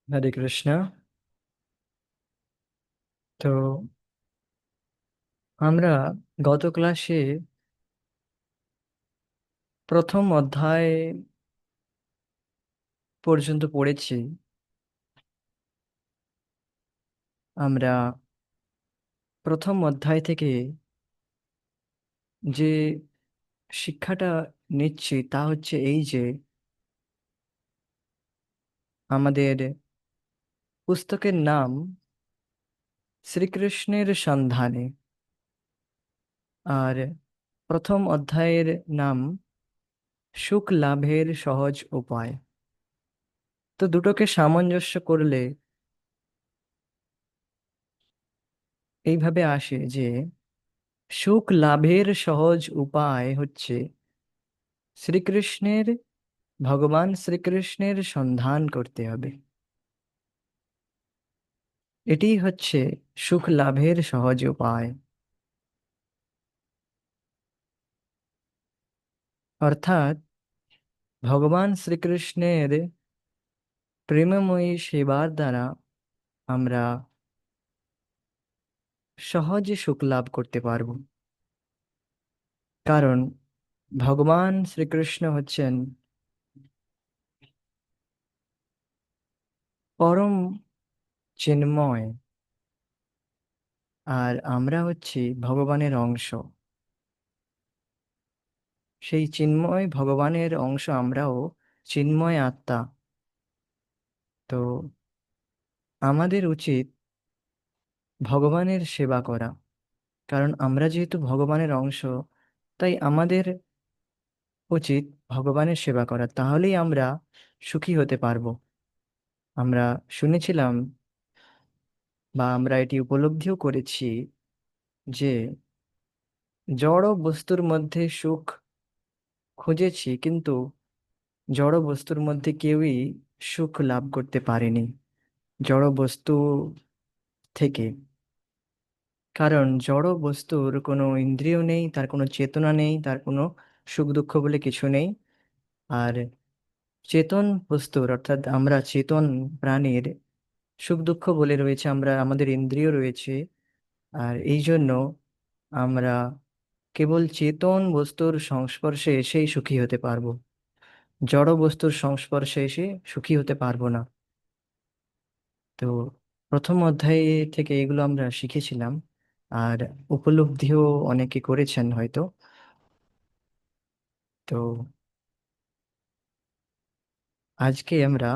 হরে কৃষ্ণ। তো আমরা গত ক্লাসে প্রথম অধ্যায় পর্যন্ত পড়েছি। আমরা প্রথম অধ্যায় থেকে যে শিক্ষাটা নিচ্ছি তা হচ্ছে এই যে আমাদের পুস্তকের নাম শ্রীকৃষ্ণের সন্ধানে, আর প্রথম অধ্যায়ের নাম সুখ লাভের সহজ উপায়। তো দুটোকে সামঞ্জস্য করলে এইভাবে আসে যে সুখ লাভের সহজ উপায় হচ্ছে শ্রীকৃষ্ণের ভগবান শ্রীকৃষ্ণের সন্ধান করতে হবে। এটি হচ্ছে সুখ লাভের সহজ উপায়। অর্থাৎ ভগবান শ্রীকৃষ্ণের প্রেমময়ী সেবার দ্বারা আমরা সহজে সুখ লাভ করতে পারব। কারণ ভগবান শ্রীকৃষ্ণ হচ্ছেন পরম চিন্ময়, আর আমরা হচ্ছি ভগবানের অংশ। সেই চিন্ময় ভগবানের অংশ আমরাও, চিন্ময় আত্মা। তো আমাদের উচিত ভগবানের সেবা করা। কারণ আমরা যেহেতু ভগবানের অংশ, তাই আমাদের উচিত ভগবানের সেবা করা, তাহলেই আমরা সুখী হতে পারবো। আমরা শুনেছিলাম বা আমরা এটি উপলব্ধিও করেছি যে জড় বস্তুর মধ্যে সুখ খুঁজেছি, কিন্তু জড় বস্তুর মধ্যে কেউই সুখ লাভ করতে পারেনি জড় বস্তু থেকে। কারণ জড় বস্তুর কোনো ইন্দ্রিয় নেই, তার কোনো চেতনা নেই, তার কোনো সুখ দুঃখ বলে কিছু নেই। আর চেতন বস্তুর, অর্থাৎ আমরা চেতন প্রাণীর সুখ দুঃখ বলে রয়েছে, আমরা আমাদের ইন্দ্রিয় রয়েছে। আর এই জন্য আমরা কেবল চেতন বস্তুর সংস্পর্শে এসেই সুখী হতে পারবো, জড় বস্তুর সংস্পর্শে এসে সুখী হতে পারবো না। তো প্রথম অধ্যায় থেকে এগুলো আমরা শিখেছিলাম, আর উপলব্ধিও অনেকে করেছেন হয়তো। তো আজকে আমরা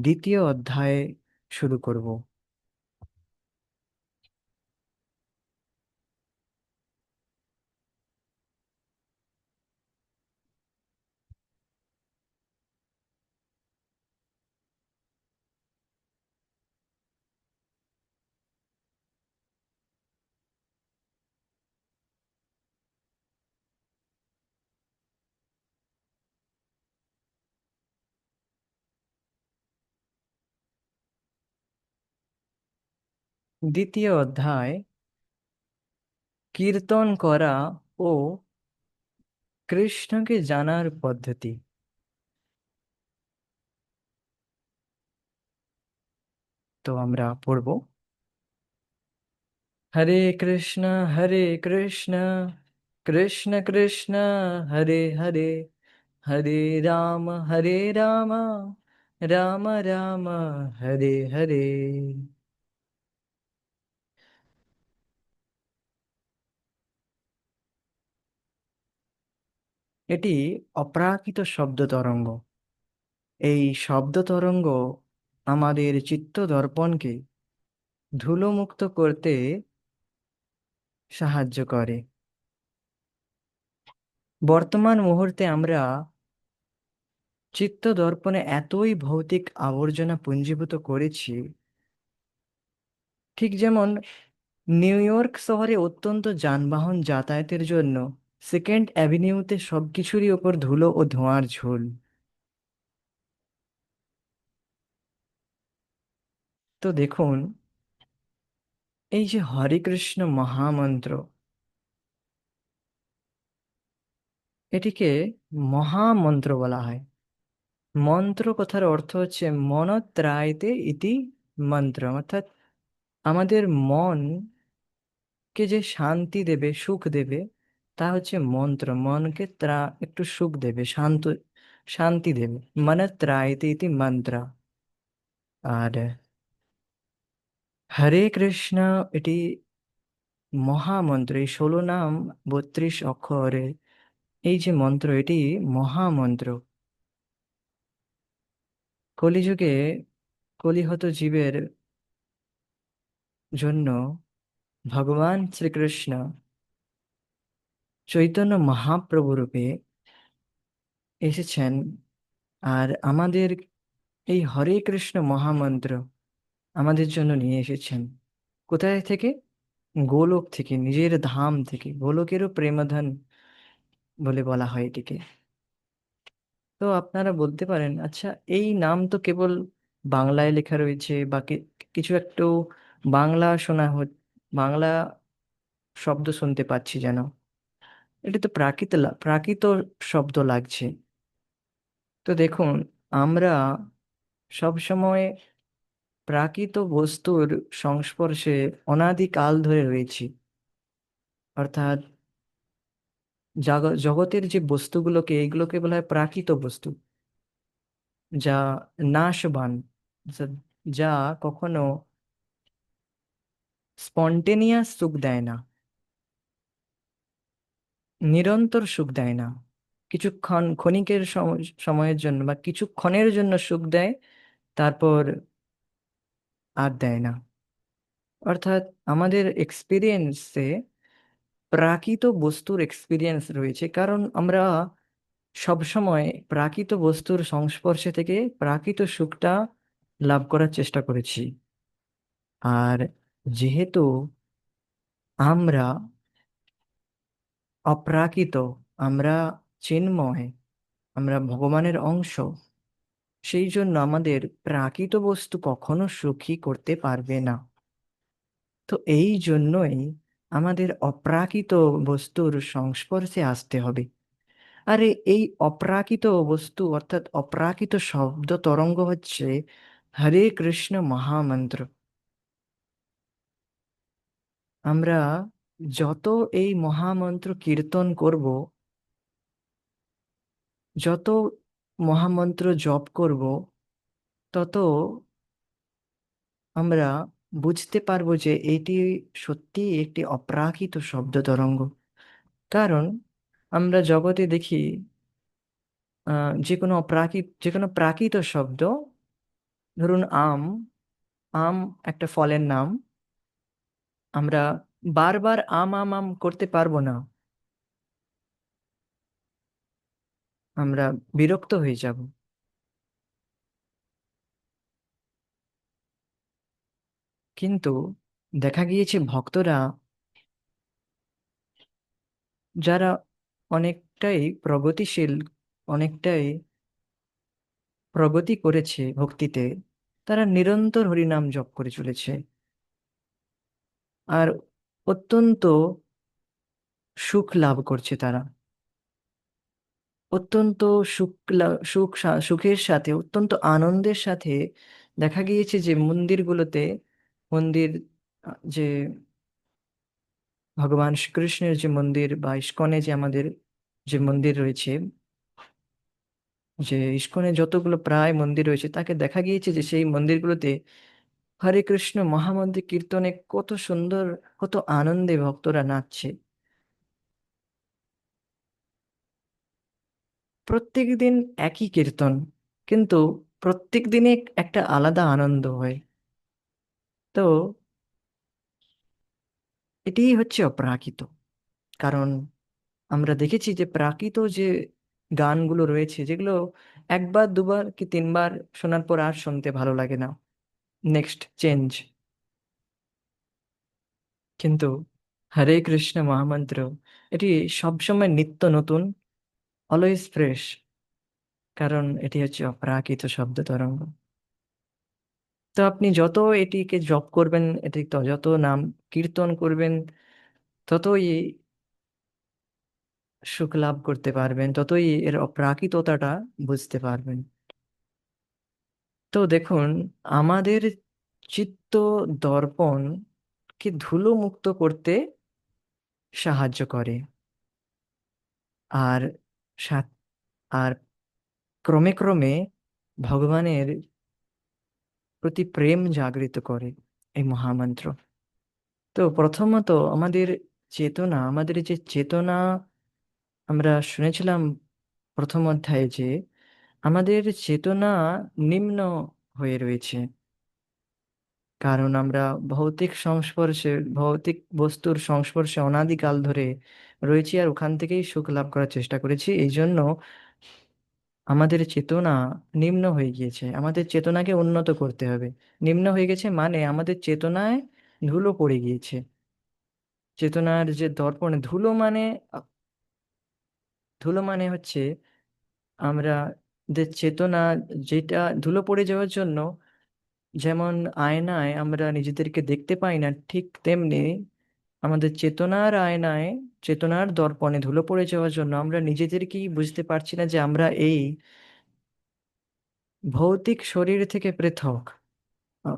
দ্বিতীয় অধ্যায় শুরু করব। দ্বিতীয় অধ্যায় কীর্তন করা ও কৃষ্ণকে জানার পদ্ধতি। তো আমরা পড়ব, হরে কৃষ্ণ হরে কৃষ্ণ কৃষ্ণ কৃষ্ণ হরে হরে, হরে রাম হরে রাম রাম রাম হরে হরে। এটি অপ্রাকৃত শব্দ তরঙ্গ। এই শব্দ তরঙ্গ আমাদের চিত্ত দর্পণকে ধুলোমুক্ত করতে সাহায্য করে। বর্তমান মুহূর্তে আমরা চিত্ত দর্পণে এতই ভৌতিক আবর্জনা পুঞ্জীভূত করেছি, ঠিক যেমন নিউ ইয়র্ক শহরে অত্যন্ত যানবাহন যাতায়াতের জন্য সেকেন্ড অ্যাভিনিউতে সবকিছুরই ওপর ধুলো ও ধোঁয়ার ঝুল। তো দেখুন, এই যে হরে কৃষ্ণ মহামন্ত্র, এটিকে মহামন্ত্র বলা হয়। মন্ত্র কথার অর্থ হচ্ছে মনত্রায়তে ইতি মন্ত্র, অর্থাৎ আমাদের মনকে যে শান্তি দেবে, সুখ দেবে, তা হচ্ছে মন্ত্র। মনকে একটু সুখ দেবে, শান্তি দেবে। মনত্রায়তে ইতি মন্ত্র। আর হরে কৃষ্ণ, এটি মহামন্ত্র। এই 16 নাম, 32 অক্ষরে এই যে মন্ত্র, এটি মহামন্ত্র। কলিযুগে কলিহত জীবের জন্য ভগবান শ্রীকৃষ্ণ চৈতন্য মহাপ্রভু রূপে এসেছেন। আর আমাদের এই হরে কৃষ্ণ মহামন্ত্র আমাদের জন্য নিয়ে এসেছেন। কোথায় থেকে? গোলক থেকে, নিজের ধাম থেকে। গোলকেরও প্রেমধন বলে বলা হয় এটিকে। তো আপনারা বলতে পারেন, আচ্ছা, এই নাম তো কেবল বাংলায় লেখা রয়েছে, বা কিছু একটু বাংলা শোনা বাংলা শব্দ শুনতে পাচ্ছি যেন। এটা তো প্রাকৃত শব্দ লাগছে। তো দেখুন, আমরা সব সময় প্রাকৃত বস্তুর সংস্পর্শে অনাদিকাল ধরে রয়েছি। অর্থাৎ জগতের যে বস্তুগুলোকে, এইগুলোকে বলা হয় প্রাকৃত বস্তু, যা নাশবান, যা যা কখনো স্পন্টেনিয়াস সুখ দেয় না, নিরন্তর সুখ দেয় না। কিছুক্ষণ, ক্ষণিকের সময়ের জন্য বা কিছুক্ষণের জন্য সুখ দেয়, তারপর আর দেয় না। অর্থাৎ আমাদের এক্সপিরিয়েন্সে প্রাকৃত বস্তুর এক্সপিরিয়েন্স রয়েছে, কারণ আমরা সব সময় প্রাকৃত বস্তুর সংস্পর্শে থেকে প্রাকৃত সুখটা লাভ করার চেষ্টা করেছি। আর যেহেতু আমরা অপ্রাকৃত, আমরা চিন্ময়, আমরা ভগবানের অংশ, সেই জন্য আমাদের প্রাকৃত বস্তু কখনো সুখী করতে পারবে না। তো এই জন্যই আমাদের অপ্রাকৃত বস্তুর সংস্পর্শে আসতে হবে। আরে এই অপ্রাকৃত বস্তু, অর্থাৎ অপ্রাকৃত শব্দ তরঙ্গ হচ্ছে হরে কৃষ্ণ মহামন্ত্র। আমরা যত এই মহামন্ত্র কীর্তন করব, যত মহামন্ত্র জপ করব, তত আমরা বুঝতে পারবো যে এটি সত্যি একটি অপ্রাকৃত শব্দ তরঙ্গ। কারণ আমরা জগতে দেখি, যে কোনো প্রাকৃত শব্দ, ধরুন আম। আম একটা ফলের নাম। আমরা বারবার আম আম আম করতে পারবো না, আমরা বিরক্ত হয়ে যাব। কিন্তু দেখা গিয়েছে ভক্তরা, যারা অনেকটাই প্রগতিশীল, অনেকটাই প্রগতি করেছে ভক্তিতে, তারা নিরন্তর হরিনাম জপ করে চলেছে। আর অত্যন্ত সুখ লাভ করছে তারা। অত্যন্ত সুখের সাথে, অত্যন্ত আনন্দের সাথে দেখা গিয়েছে যে মন্দিরগুলোতে, মন্দির যে ভগবান শ্রীকৃষ্ণের যে মন্দির, বা ইস্কনে যে আমাদের যে মন্দির রয়েছে, যে ইস্কনে যতগুলো প্রায় মন্দির রয়েছে, তাকে দেখা গিয়েছে যে সেই মন্দিরগুলোতে হরে কৃষ্ণ মহামন্ত্র কীর্তনে কত সুন্দর, কত আনন্দে ভক্তরা নাচছে। প্রত্যেক দিন একই কীর্তন, কিন্তু প্রত্যেক দিনে একটা আলাদা আনন্দ হয়। তো এটিই হচ্ছে অপ্রাকৃত। কারণ আমরা দেখেছি যে প্রাকৃত যে গানগুলো রয়েছে, যেগুলো একবার দুবার কি তিনবার শোনার পর আর শুনতে ভালো লাগে না, নেক্সট চেঞ্জ। কিন্তু হরে কৃষ্ণ মহামন্ত্র, এটি সবসময় নিত্য নতুন, অলওয়েজ ফ্রেশ। কারণ এটি হচ্ছে অপ্রাকৃত শব্দ তরঙ্গ। তো আপনি যত এটিকে জপ করবেন, এটি তো যত নাম কীর্তন করবেন, ততই সুখ লাভ করতে পারবেন, ততই এর অপ্রাকৃততাটা বুঝতে পারবেন। তো দেখুন, আমাদের চিত্ত দর্পণকে ধুলো মুক্ত করতে সাহায্য করে। আর সাত- আর ক্রমে ক্রমে ভগবানের প্রতি প্রেম জাগরিত করে এই মহামন্ত্র। তো প্রথমত আমাদের আমাদের যে চেতনা, আমরা শুনেছিলাম প্রথম অধ্যায়ে যে আমাদের চেতনা নিম্ন হয়ে রয়েছে, কারণ আমরা ভৌতিক বস্তুর সংস্পর্শে অনাদিকাল ধরে রয়েছি, আর ওখান থেকেই সুখ লাভ করার চেষ্টা করেছি। এই জন্য আমাদের চেতনা নিম্ন হয়ে গিয়েছে, আমাদের চেতনাকে উন্নত করতে হবে। নিম্ন হয়ে গেছে মানে আমাদের চেতনায় ধুলো পড়ে গিয়েছে। চেতনার যে দর্পণে ধুলো মানে হচ্ছে আমরা যে চেতনা, যেটা ধুলো পড়ে যাওয়ার জন্য, যেমন আয়নায় আমরা নিজেদেরকে দেখতে পাই না, ঠিক তেমনি আমাদের চেতনার দর্পণে ধুলো পড়ে যাওয়ার জন্য আমরা নিজেদেরকেই বুঝতে পারছি না যে আমরা এই ভৌতিক শরীর থেকে পৃথক। আহ,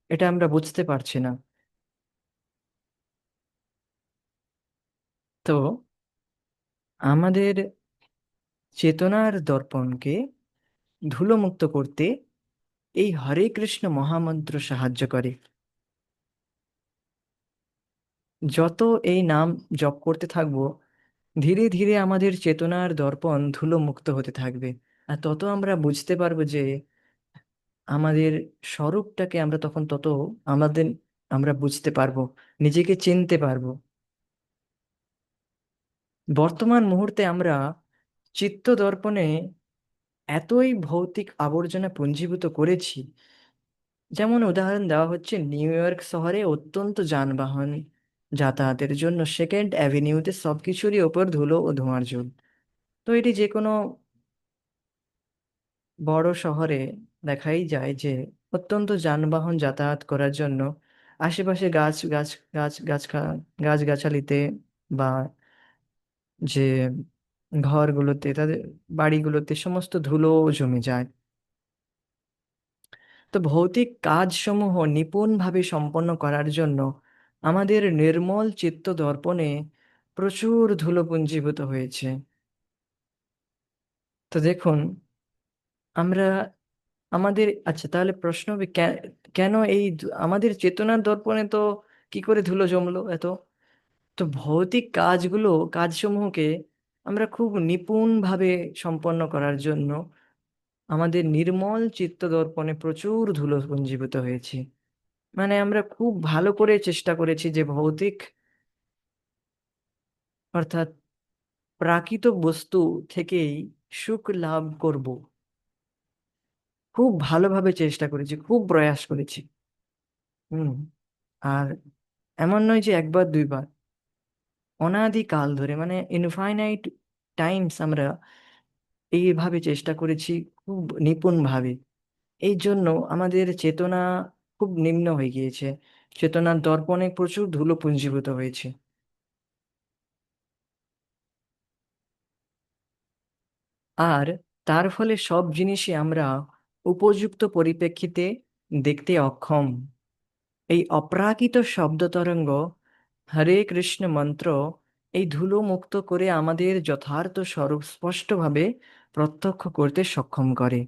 এটা আমরা বুঝতে পারছি না। তো আমাদের চেতনার দর্পণকে ধুলোমুক্ত করতে এই হরে কৃষ্ণ মহামন্ত্র সাহায্য করে। যত এই নাম জপ করতে থাকবো, ধীরে ধীরে আমাদের চেতনার দর্পণ ধুলোমুক্ত হতে থাকবে। আর তত আমরা বুঝতে পারবো যে আমাদের স্বরূপটাকে আমরা তখন তত আমাদের আমরা বুঝতে পারবো, নিজেকে চিনতে পারবো। বর্তমান মুহূর্তে আমরা চিত্ত দর্পণে এতই ভৌতিক আবর্জনা পুঞ্জীভূত করেছি। যেমন উদাহরণ দেওয়া হচ্ছে, নিউ ইয়র্ক শহরে অত্যন্ত যানবাহন যাতায়াতের জন্য সেকেন্ড অ্যাভিনিউতে সবকিছুরই ওপর ধুলো ও ধোঁয়ার ঝুল। তো এটি যে কোনো বড় শহরে দেখাই যায় যে অত্যন্ত যানবাহন যাতায়াত করার জন্য আশেপাশে গাছগাছালিতে বা যে ঘরগুলোতে, তাদের বাড়িগুলোতে সমস্ত ধুলো জমে যায়। তো ভৌতিক কাজসমূহ নিপুণভাবে সম্পন্ন করার জন্য আমাদের নির্মল চিত্ত দর্পণে প্রচুর ধুলো পুঞ্জীভূত হয়েছে। তো দেখুন, আমরা আচ্ছা, তাহলে প্রশ্ন হবে, কেন আমাদের চেতনার দর্পণে তো কি করে ধুলো জমলো এত? তো ভৌতিক কাজসমূহকে আমরা খুব নিপুণভাবে সম্পন্ন করার জন্য আমাদের নির্মল চিত্ত দর্পণে প্রচুর ধুলো পুঞ্জীভূত হয়েছে। মানে আমরা খুব ভালো করে চেষ্টা করেছি যে ভৌতিক অর্থাৎ প্রাকৃত বস্তু থেকেই সুখ লাভ করব। খুব ভালোভাবে চেষ্টা করেছি, খুব প্রয়াস করেছি। হুম। আর এমন নয় যে একবার দুইবার, অনাদিকাল ধরে, মানে ইনফাইনাইট টাইমস আমরা এইভাবে চেষ্টা করেছি, খুব নিপুণভাবে। এই জন্য আমাদের চেতনা খুব নিম্ন হয়ে গিয়েছে, চেতনার দর্পণে প্রচুর ধুলো পুঞ্জীভূত হয়েছে। আর তার ফলে সব জিনিসই আমরা উপযুক্ত পরিপ্রেক্ষিতে দেখতে অক্ষম। এই অপ্রাকৃত শব্দ তরঙ্গ, হরে কৃষ্ণ মন্ত্র, এই ধুলো মুক্ত করে আমাদের যথার্থ স্বরূপ স্পষ্টভাবে প্রত্যক্ষ করতে সক্ষম করে।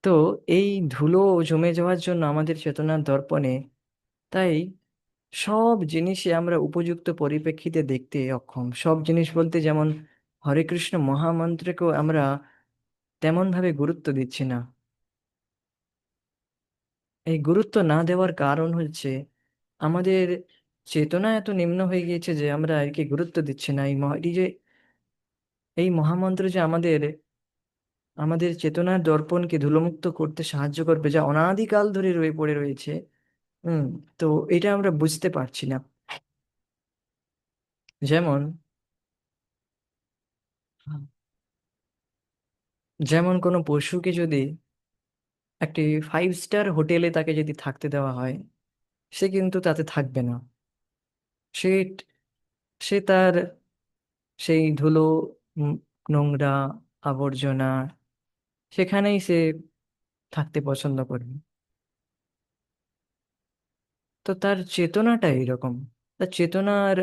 তো এই ধুলো জমে যাওয়ার জন্য আমাদের চেতনার দর্পণে, তাই সব জিনিসই আমরা উপযুক্ত পরিপ্রেক্ষিতে দেখতে অক্ষম। সব জিনিস বলতে যেমন হরে কৃষ্ণ মহামন্ত্রকেও আমরা তেমন ভাবে গুরুত্ব দিচ্ছি না। এই গুরুত্ব না দেওয়ার কারণ হচ্ছে আমাদের চেতনা এত নিম্ন হয়ে গিয়েছে যে আমরা একে গুরুত্ব দিচ্ছি না। এই মহামন্ত্র যে আমাদের চেতনার দর্পণকে ধুলোমুক্ত করতে সাহায্য করবে, যা অনাদিকাল ধরে রয়ে পড়ে রয়েছে। হুম। তো এটা আমরা বুঝতে পারছি না। যেমন যেমন কোনো পশুকে যদি একটি 5 স্টার হোটেলে তাকে যদি থাকতে দেওয়া হয়, সে কিন্তু তাতে থাকবে না। সে সে তার সেই ধুলো, উম, নোংরা, আবর্জনা, সেখানেই সে থাকতে পছন্দ করবে। তো তার চেতনাটা এইরকম। তার চেতনার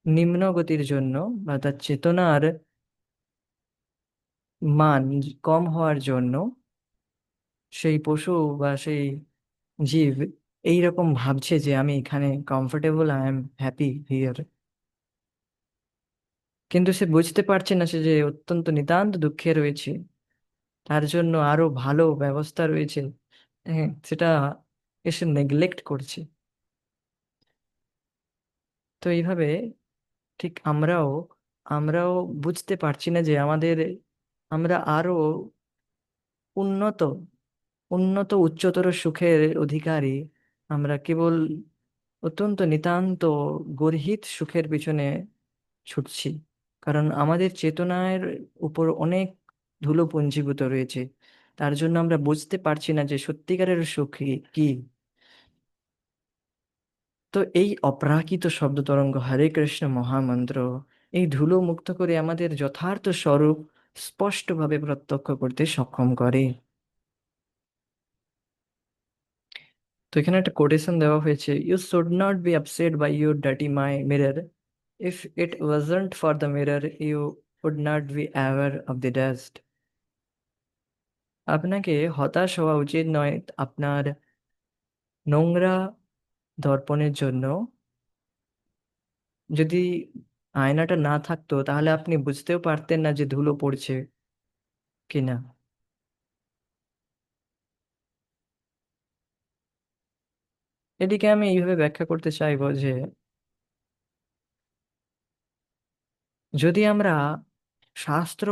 নিম্ন গতির জন্য, বা তার চেতনার মান কম হওয়ার জন্য, সেই পশু বা সেই জীব এইরকম ভাবছে যে আমি এখানে comfortable, I am happy here. কিন্তু সে বুঝতে পারছে না সে যে অত্যন্ত নিতান্ত দুঃখে রয়েছে, তার জন্য আরো ভালো ব্যবস্থা রয়েছে। হ্যাঁ, সেটা এসে নেগলেক্ট করছে। তো এইভাবে ঠিক আমরাও আমরাও বুঝতে পারছি না যে আমরা আরো উন্নত উন্নত উচ্চতর সুখের অধিকারী। আমরা কেবল অত্যন্ত নিতান্ত গর্হিত সুখের পিছনে ছুটছি, কারণ আমাদের চেতনার উপর অনেক ধুলো পুঞ্জীভূত রয়েছে। তার জন্য আমরা বুঝতে পারছি না যে সত্যিকারের সুখ কি কি। তো এই অপ্রাকৃত শব্দ তরঙ্গ হরে কৃষ্ণ মহামন্ত্র এই ধুলো মুক্ত করে আমাদের যথার্থ স্বরূপ স্পষ্টভাবে প্রত্যক্ষ করতে সক্ষম করে। তো এখানে একটা কোটেশন দেওয়া হয়েছে, you should not be upset by your dirty my mirror, if it wasn't for the mirror you would not be aware of the dust. আপনাকে হতাশ হওয়া উচিত নয় আপনার নোংরা দর্পণের জন্য। যদি আয়নাটা না থাকতো তাহলে আপনি বুঝতেও পারতেন না যে ধুলো পড়ছে কিনা। এটিকে আমি এইভাবে ব্যাখ্যা করতে চাইবো যে যদি আমরা শাস্ত্র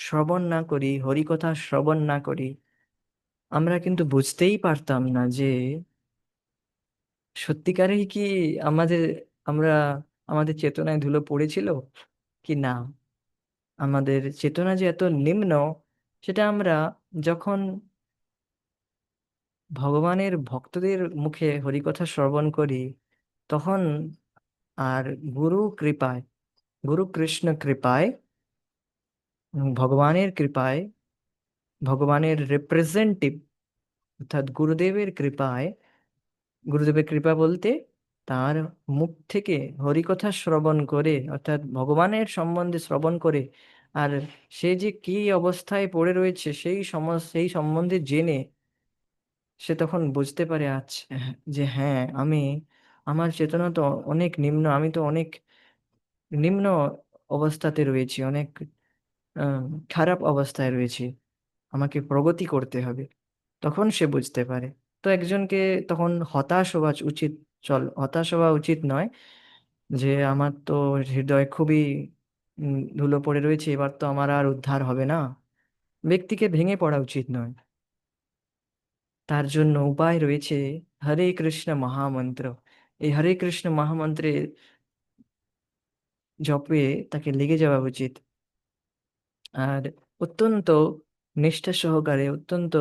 শ্রবণ না করি, হরিকথা শ্রবণ না করি, আমরা কিন্তু বুঝতেই পারতাম না যে সত্যিকারেই কি আমাদের আমরা আমাদের চেতনায় ধুলো পড়েছিল কি না। আমাদের চেতনা যে এত নিম্ন, সেটা আমরা যখন ভগবানের ভক্তদের মুখে হরিকথা শ্রবণ করি তখন, আর গুরু কৃপায়, গুরু কৃষ্ণ কৃপায়, ভগবানের কৃপায়, ভগবানের রিপ্রেজেন্টেটিভ অর্থাৎ গুরুদেবের কৃপায়, গুরুদেবের কৃপা বলতে তার মুখ থেকে হরিকথা শ্রবণ করে অর্থাৎ ভগবানের সম্বন্ধে শ্রবণ করে, আর সে যে কি অবস্থায় পড়ে রয়েছে সেই সম্বন্ধে জেনে সে তখন বুঝতে পারে, আচ্ছা যে হ্যাঁ আমার চেতনা তো অনেক নিম্ন, আমি তো অনেক নিম্ন অবস্থাতে রয়েছি, অনেক আহ, খারাপ অবস্থায় রয়েছি, আমাকে প্রগতি করতে হবে। তখন সে বুঝতে পারে। তো একজনকে তখন হতাশ হওয়া উচিত নয় যে আমার তো হৃদয় খুবই ধুলো পড়ে রয়েছে, এবার তো আমার আর উদ্ধার হবে না। ব্যক্তিকে ভেঙে পড়া উচিত নয়। তার জন্য উপায় রয়েছে হরে কৃষ্ণ মহামন্ত্র। এই হরে কৃষ্ণ মহামন্ত্রে জপে তাকে লেগে যাওয়া উচিত। আর অত্যন্ত নিষ্ঠা সহকারে, অত্যন্ত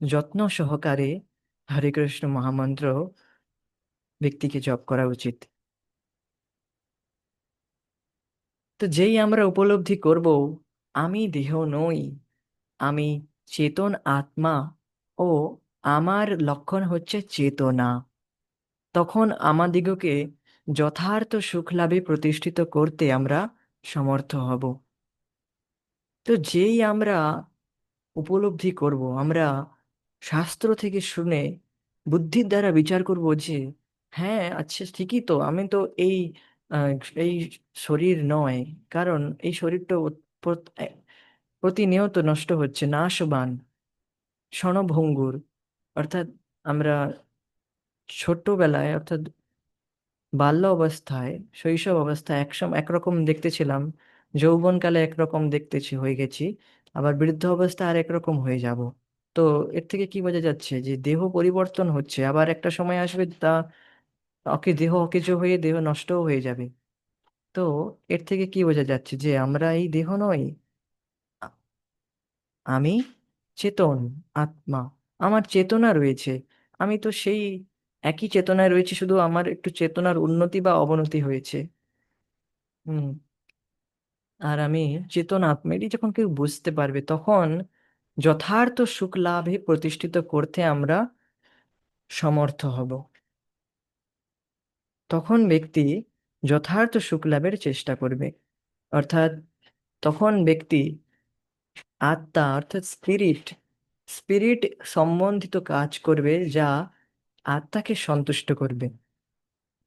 যত্ন সহকারে হরে কৃষ্ণ মহামন্ত্র ব্যক্তিকে জপ করা উচিত। তো যেই আমরা উপলব্ধি করব আমি দেহ নই, আমি চেতন আত্মা, ও আমার লক্ষণ হচ্ছে চেতনা, তখন আমাদিগকে যথার্থ সুখ লাভে প্রতিষ্ঠিত করতে আমরা সমর্থ হব। তো যেই আমরা উপলব্ধি করব, আমরা শাস্ত্র থেকে শুনে বুদ্ধির দ্বারা বিচার করব যে হ্যাঁ আচ্ছা ঠিকই তো, আমি তো এই আহ, এই শরীর নয়, কারণ এই শরীরটা প্রতিনিয়ত নষ্ট হচ্ছে, নাশবান, ক্ষণভঙ্গুর। অর্থাৎ আমরা ছোট্টবেলায় অর্থাৎ বাল্য অবস্থায়, শৈশব অবস্থায় একরকম দেখতে ছিলাম, যৌবনকালে একরকম হয়ে গেছি, আবার বৃদ্ধ অবস্থায় আর একরকম হয়ে যাব। তো এর থেকে কি বোঝা যাচ্ছে যে দেহ পরিবর্তন হচ্ছে, আবার একটা সময় আসবে দেহ অকেজো হয়ে দেহ নষ্টও হয়ে যাবে। তো এর থেকে কি বোঝা যাচ্ছে যে আমরা এই দেহ নই, আ- আমি চেতন আত্মা, আমার চেতনা রয়েছে। আমি তো সেই একই চেতনায় রয়েছে, শুধু আমার একটু চেতনার উন্নতি বা অবনতি হয়েছে। হুম। আর আমি চেতন আত্মা, এটি যখন কেউ বুঝতে পারবে, তখন যথার্থ সুখ লাভে প্রতিষ্ঠিত করতে আমরা সমর্থ হব। তখন ব্যক্তি যথার্থ সুখ লাভের চেষ্টা করবে। অর্থাৎ তখন ব্যক্তি আত্মা অর্থাৎ স্পিরিট, স্পিরিট সম্বন্ধিত কাজ করবে যা আত্মাকে সন্তুষ্ট করবে।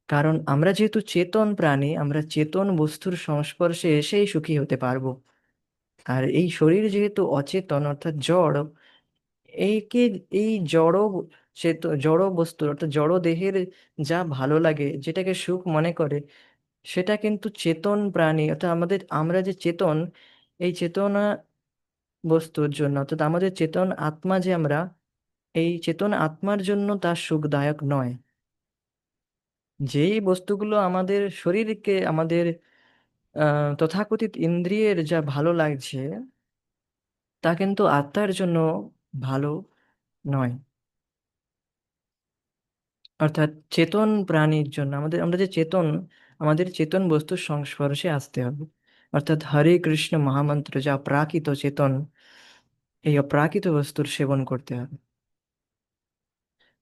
কারণ আমরা যেহেতু চেতন প্রাণী, আমরা চেতন বস্তুর সংস্পর্শে এসেই সুখী হতে পারবো। আর এই শরীর যেহেতু অচেতন অর্থাৎ জড়, এইকে এই জড় বস্তু অর্থাৎ জড় দেহের যা ভালো লাগে, যেটাকে সুখ মনে করে, সেটা কিন্তু চেতন প্রাণী অর্থাৎ আমরা যে চেতন, এই চেতনা বস্তুর জন্য অর্থাৎ আমাদের চেতন আত্মা যে আমরা, এই চেতন আত্মার জন্য তা সুখদায়ক নয়। যেই বস্তুগুলো আমাদের শরীরকে, আমাদের তথাকথিত ইন্দ্রিয়ের যা ভালো লাগছে, তা কিন্তু আত্মার জন্য ভালো নয়। অর্থাৎ চেতন প্রাণীর জন্য আমরা যে চেতন, আমাদের চেতন বস্তুর সংস্পর্শে আসতে হবে। অর্থাৎ হরে কৃষ্ণ মহামন্ত্র যা প্রাকৃত চেতন, এই অপ্রাকৃত বস্তুর সেবন করতে হবে।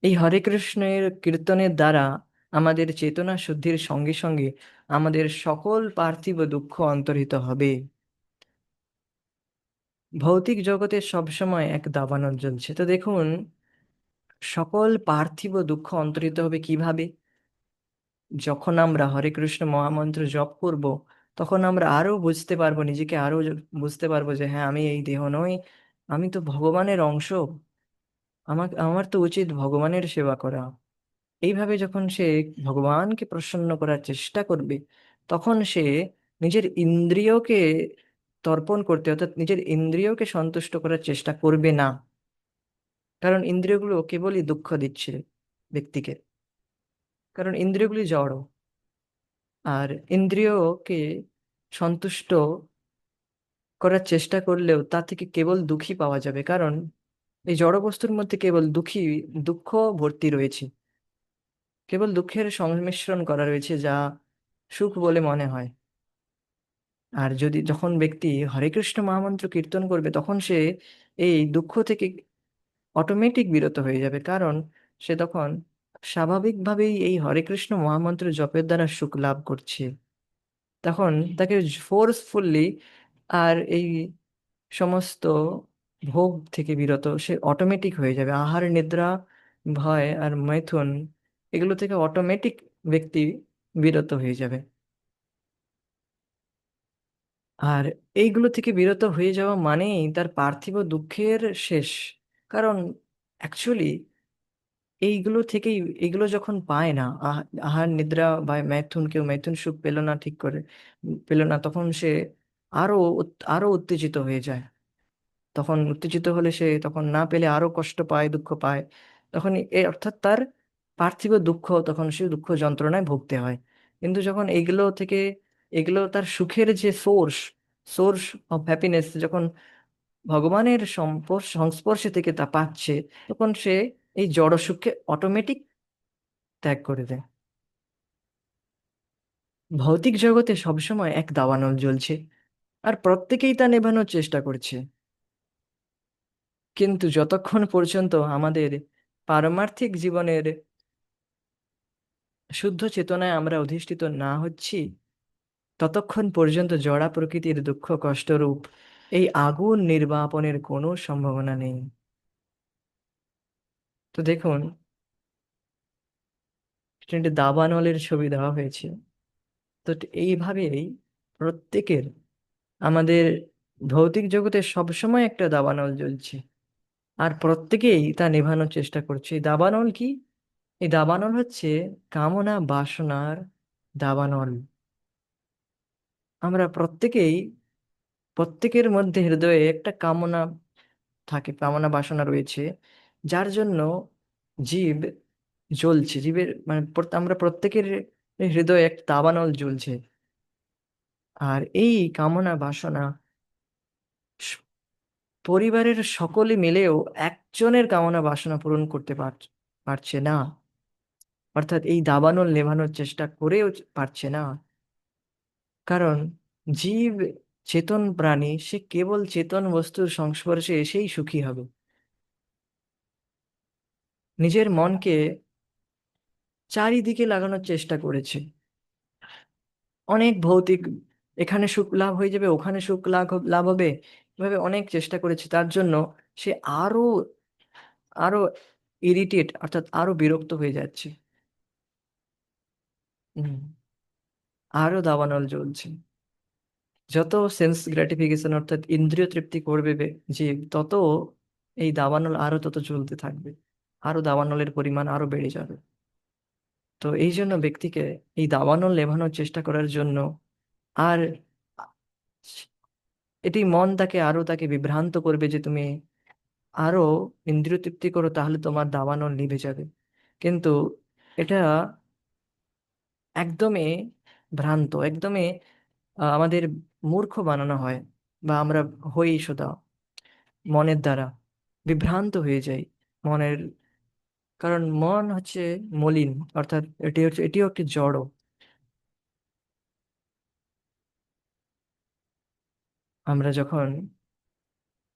এই হরে কৃষ্ণের কীর্তনের দ্বারা আমাদের চেতনা শুদ্ধির সঙ্গে সঙ্গে আমাদের সকল পার্থিব দুঃখ অন্তর্হিত হবে। ভৌতিক জগতে সবসময় এক দাবানল জ্বলছে, তো দেখুন সকল পার্থিব দুঃখ অন্তর্হিত হবে কিভাবে? যখন আমরা হরে কৃষ্ণ মহামন্ত্র জপ করব, তখন আমরা আরো বুঝতে পারবো, নিজেকে আরো বুঝতে পারবো যে হ্যাঁ, আমি এই দেহ নই, আমি তো ভগবানের অংশ। আমার তো উচিত ভগবানের সেবা করা। এইভাবে যখন সে ভগবানকে প্রসন্ন করার চেষ্টা করবে, তখন সে নিজের ইন্দ্রিয়কে তর্পণ করতে অর্থাৎ নিজের ইন্দ্রিয়কে সন্তুষ্ট করার চেষ্টা করবে না। কারণ ইন্দ্রিয়গুলো কেবলই দুঃখ দিচ্ছে ব্যক্তিকে, কারণ ইন্দ্রিয়গুলি জড়। আর ইন্দ্রিয়কে সন্তুষ্ট করার চেষ্টা করলেও তা থেকে কেবল দুঃখই পাওয়া যাবে, কারণ এই জড় বস্তুর মধ্যে কেবল দুঃখ ভর্তি রয়েছে। কেবল দুঃখের সংমিশ্রণ করা রয়েছে, যা সুখ বলে মনে হয়। আর যখন ব্যক্তি হরে কৃষ্ণ মহামন্ত্র কীর্তন করবে, তখন সে এই দুঃখ থেকে অটোমেটিক বিরত হয়ে যাবে, কারণ সে তখন স্বাভাবিকভাবেই এই হরে কৃষ্ণ মহামন্ত্র জপের দ্বারা সুখ লাভ করছে। তখন তাকে ফোর্সফুল্লি আর এই সমস্ত ভোগ থেকে বিরত সে অটোমেটিক হয়ে যাবে। আহার নিদ্রা, ভয় আর मैथुन, এগুলো থেকে অটোমেটিক ব্যক্তি বিরত হয়ে যাবে। আর এইগুলো থেকে বিরত হয়ে যাওয়া মানেই তার পার্থিব দুঃখের শেষ। কারণ অ্যাকচুয়ালি এইগুলো থেকেই, এগুলো যখন পায় না, আহার নিদ্রা বা मैथुन, কেউ मैथुन সুখ পেল না, ঠিক করে পেল না, তখন সে আরো উত্তেজিত হয়ে যায়। তখন উত্তেজিত হলে সে তখন না পেলে আরো কষ্ট পায়, দুঃখ পায়। তখন অর্থাৎ তার পার্থিব দুঃখ, তখন সে দুঃখ যন্ত্রণায় ভুগতে হয়। কিন্তু যখন এগুলো তার সুখের যে সোর্স, সোর্স অফ হ্যাপিনেস, যখন ভগবানের সংস্পর্শে থেকে তা পাচ্ছে, তখন সে এই জড় সুখকে অটোমেটিক ত্যাগ করে দেয়। ভৌতিক জগতে সবসময় এক দাবানল জ্বলছে, আর প্রত্যেকেই তা নেভানোর চেষ্টা করছে। কিন্তু যতক্ষণ পর্যন্ত আমাদের পারমার্থিক জীবনের শুদ্ধ চেতনায় আমরা অধিষ্ঠিত না হচ্ছি, ততক্ষণ পর্যন্ত জড়া প্রকৃতির দুঃখ কষ্টরূপ এই আগুন নির্বাপনের কোনো সম্ভাবনা নেই। তো দেখুন, একটি দাবানলের ছবি দেওয়া হয়েছে। তো এইভাবেই প্রত্যেকের, আমাদের ভৌতিক জগতে সবসময় একটা দাবানল জ্বলছে, আর প্রত্যেকেই তা নেভানোর চেষ্টা করছে। এই দাবানল কি? এই দাবানল হচ্ছে কামনা বাসনার দাবানল। আমরা প্রত্যেকের মধ্যে হৃদয়ে একটা কামনা থাকে, কামনা বাসনা রয়েছে, যার জন্য জীব জ্বলছে। জীবের মানে আমরা প্রত্যেকের হৃদয়ে একটা দাবানল জ্বলছে। আর এই কামনা বাসনা স- পরিবারের সকলে মিলেও একজনের কামনা বাসনা পূরণ করতে পারছে না। অর্থাৎ এই দাবানল নেভানোর চেষ্টা করেও পারছে না। কারণ জীব চেতন প্রাণী, সে কেবল চেতন বস্তুর সংস্পর্শে এসেই সুখী হবে। নিজের মনকে চারিদিকে লাগানোর চেষ্টা করেছে, অনেক ভৌতিক, এখানে সুখ লাভ হয়ে যাবে, ওখানে সুখ লাভ লাভ হবে, এভাবে অনেক চেষ্টা করেছে। তার জন্য সে আরো আরো ইরিটেট, অর্থাৎ আরো বিরক্ত হয়ে যাচ্ছে। হুম, আরো দাবানল জ্বলছে। যত সেন্স গ্র্যাটিফিকেশন অর্থাৎ ইন্দ্রিয় তৃপ্তি করবে জীব, তত এই দাবানল আরো তত জ্বলতে থাকবে, আরো দাবানলের পরিমাণ আরো বেড়ে যাবে। তো এই জন্য ব্যক্তিকে এই দাবানল নেভানোর চেষ্টা করার জন্য, আর এটি মন তাকে বিভ্রান্ত করবে যে তুমি আরো ইন্দ্রিয় তৃপ্তি করো, তাহলে তোমার দাবানল নিভে যাবে। কিন্তু এটা একদমই ভ্রান্ত, একদমই আমাদের মূর্খ বানানো হয়, বা আমরা হই সদা মনের দ্বারা বিভ্রান্ত হয়ে যাই মনের। কারণ মন হচ্ছে মলিন, অর্থাৎ এটিও একটি জড়। আমরা যখন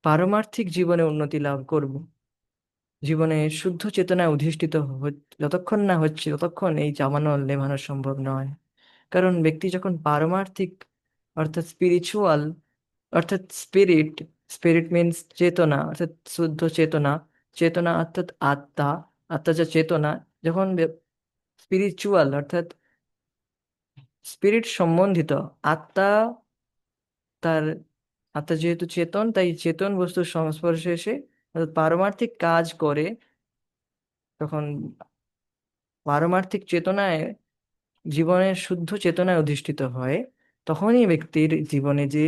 পারমার্থিক জীবনে উন্নতি লাভ করব, জীবনে শুদ্ধ চেতনায় অধিষ্ঠিত যতক্ষণ না হচ্ছে, ততক্ষণ এই জামানল নেভানো সম্ভব নয়। কারণ ব্যক্তি যখন পারমার্থিক অর্থাৎ স্পিরিচুয়াল, অর্থাৎ স্পিরিট, স্পিরিট মিন্স চেতনা, অর্থাৎ শুদ্ধ চেতনা, চেতনা অর্থাৎ আত্মা, আত্মা যা চেতনা, যখন স্পিরিচুয়াল অর্থাৎ স্পিরিট সম্বন্ধিত, আত্মা, তার আত্মা যেহেতু চেতন, তাই চেতন বস্তুর সংস্পর্শে এসে অর্থাৎ পারমার্থিক কাজ করে, তখন পারমার্থিক চেতনায়, জীবনের শুদ্ধ চেতনায় অধিষ্ঠিত হয়, তখনই ব্যক্তির জীবনে যে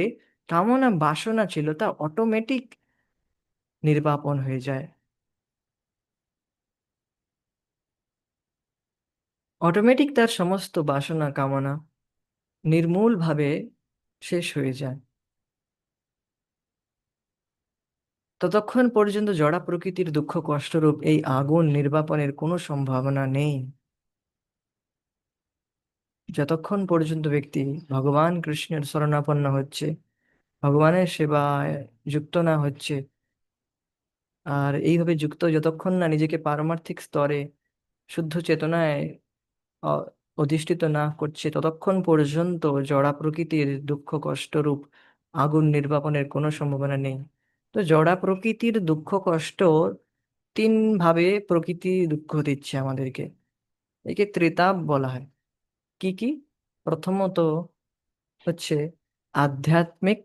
কামনা বাসনা ছিল তা অটোমেটিক নির্বাপন হয়ে যায়, অটোমেটিক তার সমস্ত বাসনা কামনা নির্মূলভাবে শেষ হয়ে যায়। ততক্ষণ পর্যন্ত জড়া প্রকৃতির দুঃখ কষ্টরূপ এই আগুন নির্বাপনের কোনো সম্ভাবনা নেই, যতক্ষণ পর্যন্ত ব্যক্তি ভগবান কৃষ্ণের শরণাপন্ন হচ্ছে, ভগবানের সেবায় যুক্ত না হচ্ছে। আর এইভাবে যুক্ত যতক্ষণ না নিজেকে পারমার্থিক স্তরে শুদ্ধ চেতনায় অ- অধিষ্ঠিত না করছে, ততক্ষণ পর্যন্ত জড়া প্রকৃতির দুঃখ কষ্টরূপ আগুন নির্বাপনের কোনো সম্ভাবনা নেই। তো জড়া প্রকৃতির দুঃখ কষ্ট, তিন ভাবে প্রকৃতি দুঃখ দিচ্ছে আমাদেরকে, একে ত্রিতাপ বলা হয়। কি কি? প্রথমত হচ্ছে আধ্যাত্মিক,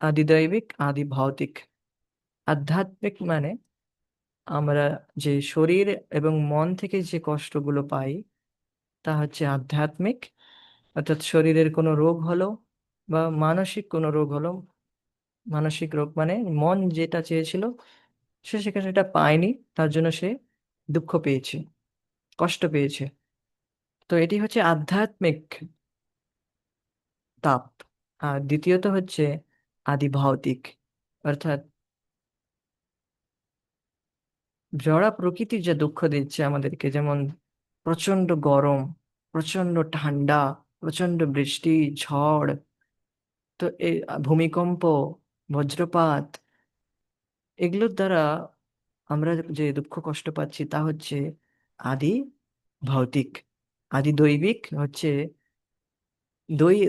আদিদৈবিক, আদি ভৌতিক। আধ্যাত্মিক মানে আমরা যে শরীর এবং মন থেকে যে কষ্টগুলো পাই, তা হচ্ছে আধ্যাত্মিক। অর্থাৎ শরীরের কোনো রোগ হলো বা মানসিক কোনো রোগ হলো, মানসিক রোগ মানে মন যেটা চেয়েছিল সে সেখানে সেটা পায়নি, তার জন্য সে দুঃখ পেয়েছে, কষ্ট পেয়েছে। তো এটি হচ্ছে আধ্যাত্মিক তাপ। আর দ্বিতীয়ত হচ্ছে আদি ভৌতিক, অর্থাৎ জড়া প্রকৃতির যা দুঃখ দিচ্ছে আমাদেরকে, যেমন প্রচন্ড গরম, প্রচন্ড ঠান্ডা, প্রচন্ড বৃষ্টি, ঝড়, তো এই ভূমিকম্প, বজ্রপাত, এগুলোর দ্বারা আমরা যে দুঃখ কষ্ট পাচ্ছি তা হচ্ছে আদি ভৌতিক। আদি দৈবিক হচ্ছে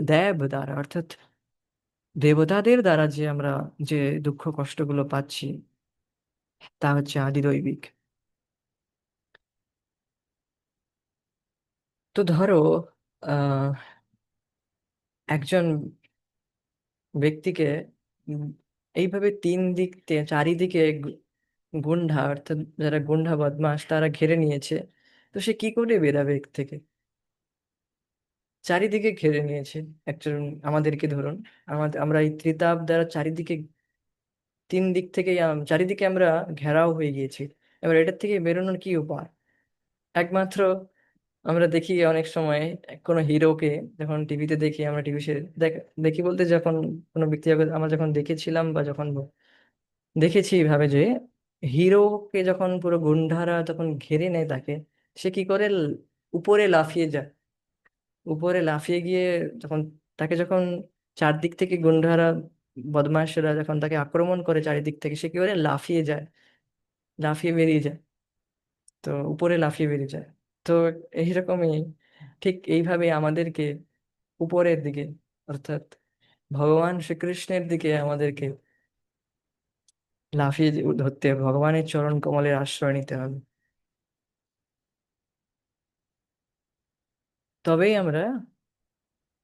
দেব দ্বারা, অর্থাৎ দেবতাদের দ্বারা যে আমরা যে দুঃখ কষ্টগুলো পাচ্ছি, তা হচ্ছে আদি দৈবিক। তো ধরো আহ একজন ব্যক্তিকে উম, এইভাবে চারিদিকে গুন্ডা, অর্থাৎ যারা গুন্ডা বদমাশ তারা ঘিরে নিয়েছে, তো সে কি করে বেরাবে এর থেকে? চারিদিকে ঘিরে নিয়েছে একজন আমাদেরকে, ধরুন আমরা এই ত্রিতাপ দ্বারা চারিদিকে, তিন দিক থেকে চারিদিকে আমরা ঘেরাও হয়ে গিয়েছি। এবার এটার থেকে বেরোনোর কি উপায়? একমাত্র আমরা দেখি অনেক সময় কোনো হিরোকে, যখন টিভিতে দেখি, আমরা টিভি দেখি বলতে যখন কোনো ব্যক্তি আমরা যখন দেখেছিলাম বা যখন দেখেছি এইভাবে যে হিরোকে যখন পুরো গুন্ডারা তখন ঘিরে নেয় তাকে, সে কি করে উপরে লাফিয়ে যায়। উপরে লাফিয়ে গিয়ে যখন তাকে যখন চারদিক থেকে গুন্ডারা, বদমাশেরা যখন তাকে আক্রমণ করে চারিদিক থেকে, সে কি করে লাফিয়ে যায়, লাফিয়ে বেরিয়ে যায়। তো উপরে লাফিয়ে বেরিয়ে যায়। তো এইরকমই, ঠিক এইভাবে আমাদেরকে উপরের দিকে, অর্থাৎ ভগবান শ্রীকৃষ্ণের দিকে আমাদেরকে লাফিয়ে ধরতে হবে, ভগবানের চরণ কমলের আশ্রয় নিতে হবে। তবেই আমরা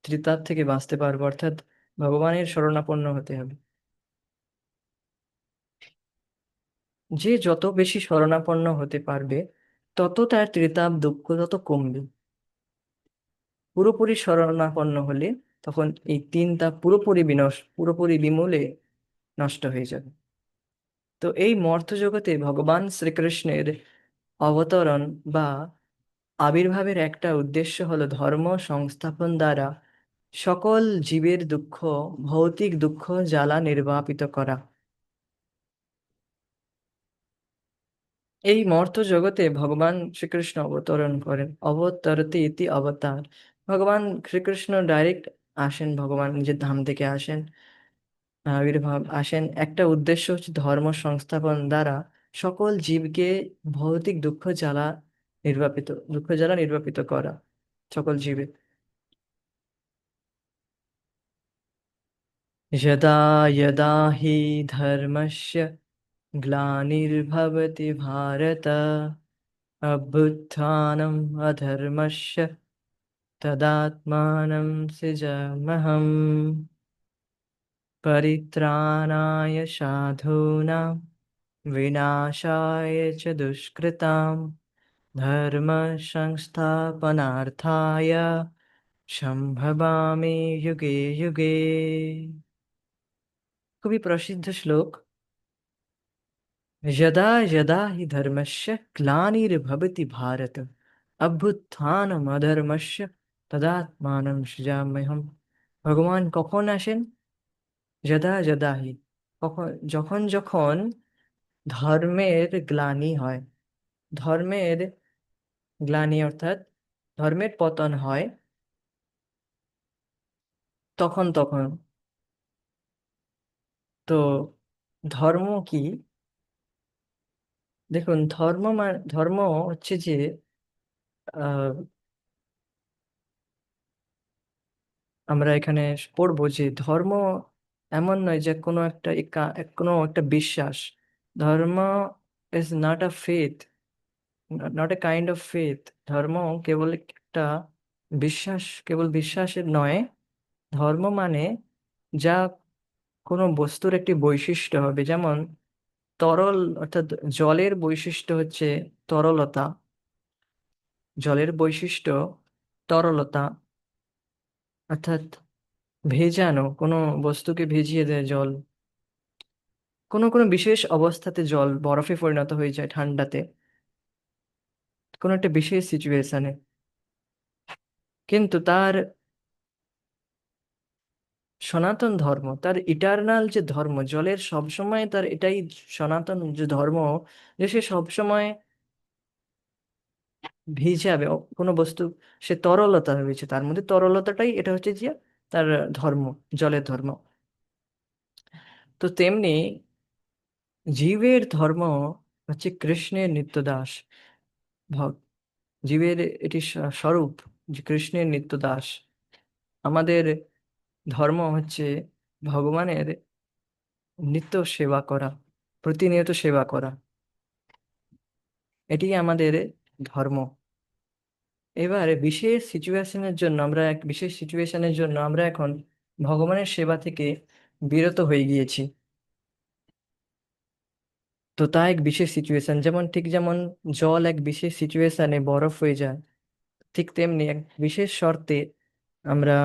ত্রিতাপ থেকে বাঁচতে পারবো, অর্থাৎ ভগবানের শরণাপন্ন হতে হবে। যে যত বেশি শরণাপন্ন হতে পারবে, তত তার ত্রিতাপ দুঃখ তত কমবে। পুরোপুরি শরণাপন্ন হলে তখন এই তিন তাপ পুরোপুরি পুরোপুরি বিমূলে নষ্ট হয়ে যাবে। তো এই মর্ত্য জগতে ভগবান শ্রীকৃষ্ণের অবতরণ বা আবির্ভাবের একটা উদ্দেশ্য হলো ধর্ম সংস্থাপন দ্বারা সকল জীবের দুঃখ, ভৌতিক দুঃখ জ্বালা নির্বাপিত করা। এই মর্ত্য জগতে ভগবান শ্রীকৃষ্ণ অবতরণ করেন, অবতরতে ইতি অবতার। ভগবান শ্রীকৃষ্ণ ডাইরেক্ট আসেন, ভগবান নিজের ধাম থেকে আসেন, আবির্ভাব আসেন। একটা উদ্দেশ্য হচ্ছে ধর্ম সংস্থাপন দ্বারা সকল জীবকে ভৌতিক দুঃখ জ্বালা নির্বাপিত করা সকল জীবে। यदा यदा हि धर्मस्य ग्लानिर्भवति भारत, अभ्युत्थानम् अधर्मस्य तदात्मानं सृजाम्यहम्। परित्राणाय साधूनां विनाशाय च दुष्कृतां धर्म संस्थापनार्थाय সম্ভবামি যুগে যুগে। খুবই প্রসিদ্ধ শ্লোক। यदा यदा हि धर्मस्य ग्लानिर्भवति भारत, अभ्युत्थानमधर्मस्य तदात्मानं सृजाम्यहम्। ভগবান কখন আসেন? যদা যদা হি, কখন, যখন যখন ধর্মের গ্লানি হয়, ধর্মের গ্লানি অর্থাৎ ধর্মের পতন হয়, তখন তখন। তো ধর্ম কি? দেখুন, ধর্ম হচ্ছে যে আহ, আমরা এখানে পড়বো যে ধর্ম এমন নয় যে কোনো একটা বিশ্বাস। ধর্ম is not a faith, not a kind of faith. ধর্ম কেবল একটা বিশ্বাস, কেবল বিশ্বাসের নয়। ধর্ম মানে যা কোনো বস্তুর একটি বৈশিষ্ট্য হবে, যেমন তরল, অর্থাৎ জলের বৈশিষ্ট্য হচ্ছে তরলতা। জলের বৈশিষ্ট্য তরলতা, অর্থাৎ ভেজানো, কোনো বস্তুকে ভিজিয়ে দেয় জল। কোনো কোনো বিশেষ অবস্থাতে জল বরফে পরিণত হয়ে যায় ঠান্ডাতে, কোনো একটা বিশেষ সিচুয়েশনে। কিন্তু তার সনাতন ধর্ম, তার ইটারনাল যে ধর্ম, জলের সবসময় তার এটাই সনাতন যে ধর্ম, যে সে সবসময় ভিজাবে কোনো বস্তু, সে তরলতা রয়েছে তার মধ্যে, তরলতাটাই এটা হচ্ছে যে তার ধর্ম, জলের ধর্ম। তো তেমনি জীবের ধর্ম হচ্ছে কৃষ্ণের নিত্যদাস। ভক জীবের এটি স্বরূপ, যে কৃষ্ণের নিত্যদাস। আমাদের ধর্ম হচ্ছে ভগবানের নিত্য সেবা করা, প্রতিনিয়ত সেবা করা, এটি আমাদের ধর্ম। এবার বিশেষ সিচুয়েশনের জন্য আমরা এখন ভগবানের সেবা থেকে বিরত হয়ে গিয়েছি। তো তা এক বিশেষ সিচুয়েশন, যেমন জল এক বিশেষ সিচুয়েশনে বরফ হয়ে যায়, ঠিক তেমনি এক বিশেষ শর্তে আমরা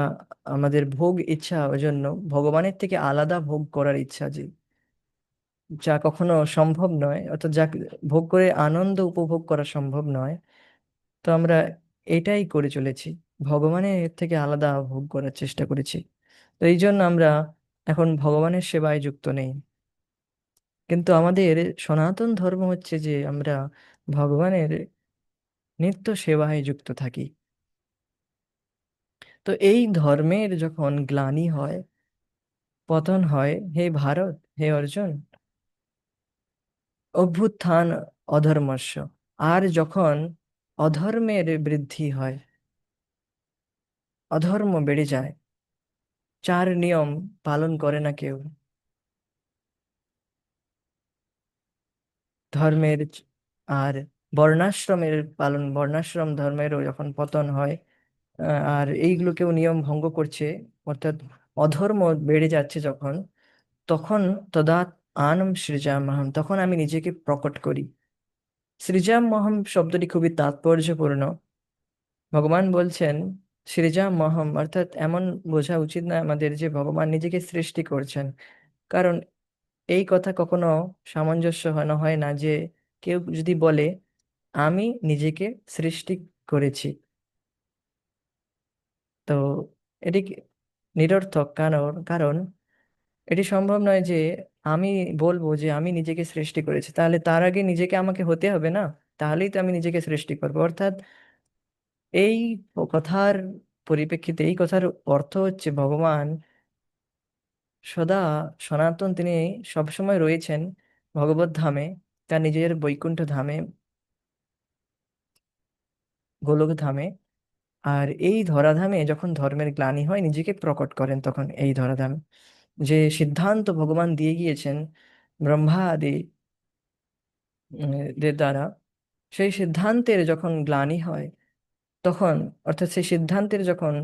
আমাদের ভোগ ইচ্ছা ওই জন্য ভগবানের থেকে আলাদা ভোগ করার ইচ্ছা, যা কখনো সম্ভব নয়, অর্থাৎ যা ভোগ করে আনন্দ উপভোগ করা সম্ভব নয়। তো আমরা এটাই করে চলেছি, ভগবানের এর থেকে আলাদা ভোগ করার চেষ্টা করেছি। তো এই জন্য আমরা এখন ভগবানের সেবায় যুক্ত নেই। কিন্তু আমাদের সনাতন ধর্ম হচ্ছে যে আমরা ভগবানের নিত্য সেবায় যুক্ত থাকি। তো এই ধর্মের যখন গ্লানি হয়, পতন হয়, হে ভারত, হে অর্জুন, অভ্যুত্থান অধর্মস্য, আর যখন অধর্মের বৃদ্ধি হয়, অধর্ম বেড়ে যায়, চার নিয়ম পালন করে না কেউ, ধর্মের আর বর্ণাশ্রমের পালন, বর্ণাশ্রম ধর্মেরও যখন পতন হয়, আর এইগুলোকেও নিয়ম ভঙ্গ করছে, অর্থাৎ অধর্ম বেড়ে যাচ্ছে যখন, তখন তদা আনম সৃজাম্যহম, তখন আমি নিজেকে প্রকট করি। সৃজাম্যহম শব্দটি খুবই তাৎপর্যপূর্ণ। ভগবান বলছেন সৃজাম্যহম, অর্থাৎ এমন বোঝা উচিত না আমাদের যে ভগবান নিজেকে সৃষ্টি করছেন। কারণ এই কথা কখনো সামঞ্জস্য হয় না যে কেউ যদি বলে আমি নিজেকে সৃষ্টি করেছি, তো এটি নিরর্থক। কারণ কারণ এটি সম্ভব নয় যে আমি বলবো যে আমি নিজেকে সৃষ্টি করেছি, তাহলে তার আগে নিজেকে আমাকে হতে হবে না, তাহলেই তো আমি নিজেকে সৃষ্টি করবো। অর্থাৎ এই কথার পরিপ্রেক্ষিতে এই কথার অর্থ হচ্ছে ভগবান সদা সনাতন, তিনি সবসময় রয়েছেন ভগবত ধামে, তার নিজের বৈকুণ্ঠ ধামে, গোলক ধামে। আর এই ধরাধামে যখন ধর্মের গ্লানি হয় নিজেকে প্রকট করেন, তখন এই ধরাধামে যে সিদ্ধান্ত ভগবান দিয়ে গিয়েছেন ব্রহ্মা আদি দের দ্বারা, সেই সিদ্ধান্তের যখন গ্লানি হয় তখন, অর্থাৎ সেই সিদ্ধান্তের যখন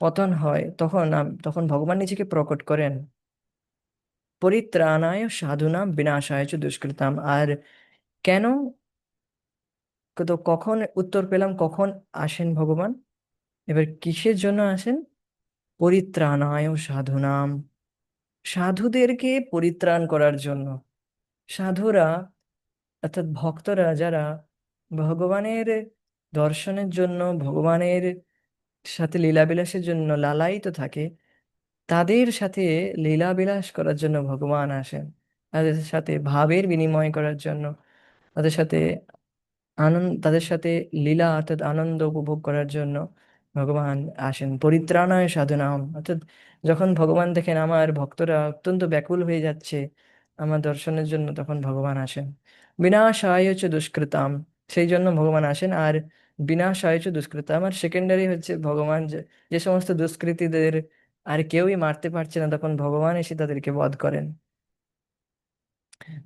পতন হয়, তখন তখন ভগবান নিজেকে প্রকট করেন পরিত্রাণায় সাধুনাম বিনাশায় চ দুষ্কৃতাম। আর কেন, তো কখন উত্তর পেলাম, কখন আসেন ভগবান, এবার কিসের জন্য আসেন? পরিত্রাণায় সাধুনাম, সাধুদেরকে পরিত্রাণ করার জন্য। সাধুরা অর্থাৎ ভক্তরা যারা ভগবানের দর্শনের জন্য, ভগবানের সাথে লীলাবিলাসের জন্য লালায়িত থাকে, তাদের সাথে লীলাবিলাস করার জন্য ভগবান আসেন, তাদের সাথে ভাবের বিনিময় করার জন্য, তাদের সাথে তাদের সাথে লীলা অর্থাৎ আনন্দ উপভোগ করার জন্য ভগবান আসেন। পরিত্রাণায় সাধনাম, অর্থাৎ যখন ভগবান দেখেন আমার ভক্তরা অত্যন্ত ব্যাকুল হয়ে যাচ্ছে আমার দর্শনের জন্য, তখন ভগবান আসেন। বিনাশায় চ দুষ্কৃতাম, সেই জন্য ভগবান আসেন। আর বিনাশায় চ দুষ্কৃতাম, আর সেকেন্ডারি হচ্ছে ভগবান যে যে সমস্ত দুষ্কৃতীদের আর কেউই মারতে পারছে না, তখন ভগবান এসে তাদেরকে বধ করেন।